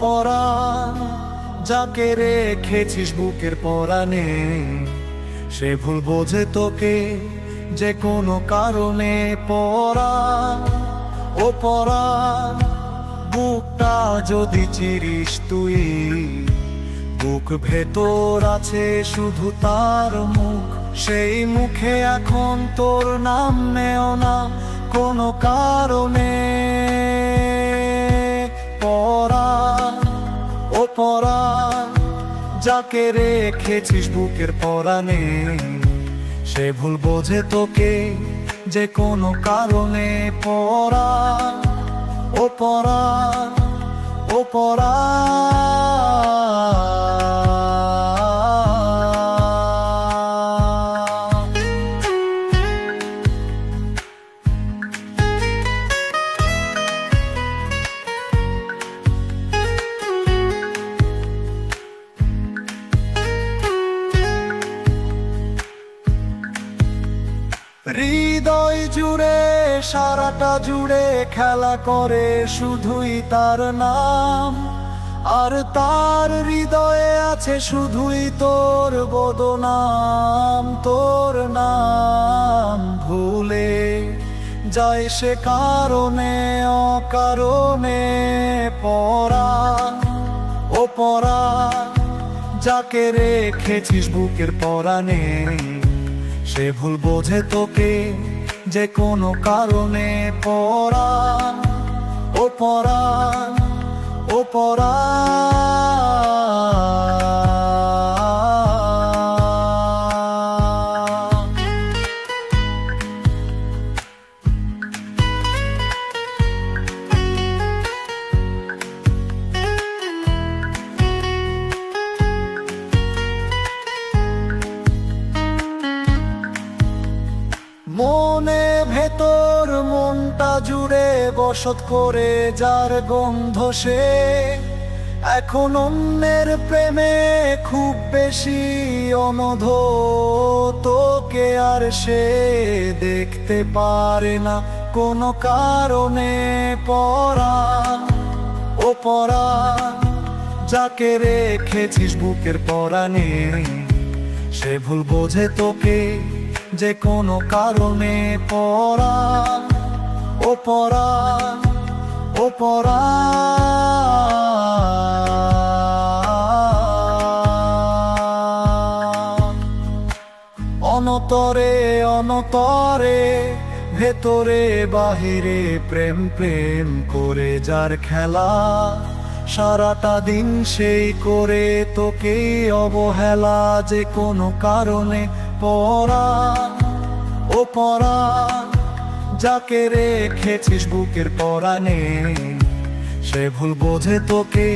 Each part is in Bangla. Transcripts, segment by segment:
পরাণ যাকে রেখেছিস বুকের পরাণে, সে ভুল বোঝে তোকে যে কোনো কারণে। পরাণ ও পরাণ, বুকটা যদি চিরিস তুই, বুক ভেতর আছে শুধু তার মুখ, সেই মুখে এখন তোর নাম নেও না কোনো কারণে। পরাণ ও পরাণ যাকে রেখেছিস বুকের পরাণে, সে ভুল বোঝে তোকে যে কোনো কারণে। পরাণ ও পরাণ ও পরাণ। হৃদয় জুড়ে সারাটা জুড়ে খেলা করে শুধুই তার নাম, আর তার হৃদয়ে আছে শুধুই তোর বদনাম। তোর নাম ভুলে যায় সে কারণে অকারণে। পরাণ ও পরাণ যাকে রেখেছিস বুকের পরাণে, সে ভুল বোঝে তোকে যে কোনো কারণে। পরাণ ও পরাণ ও পরাণ। মনে ভেতর মনটা জুড়ে বসত করে যার গন্ধ, সে এখন অন্যের প্রেমে খুব বেশি অনধ। তোকে আর সে দেখতে পারে না কোনো কারণে। পরাণ ও পরাণ যাকে রেখেছিস বুকের পরাণে, সে ভুল বোঝে তোকে যে কোনো কারণে। পরাণ ও পরাণ ও পরাণ। অনতরে অনতরে ভেতরে বাহিরে প্রেম প্রেম করে যার খেলা, সারাটা দিন সেই করে তোকে অবহেলা যে কোনো কারণে। পরাণ ও পরাণ যাকে রেখেছিস বুকের পরাণে, সে ভুল বোঝে তোকে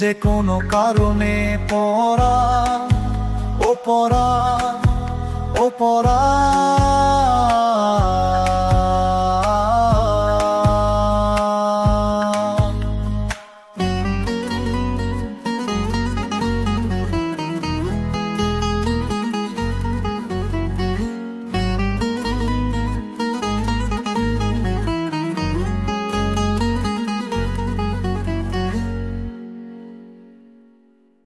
যে কোনো কারণে। পরাণ ও পরাণ ও পরাণ।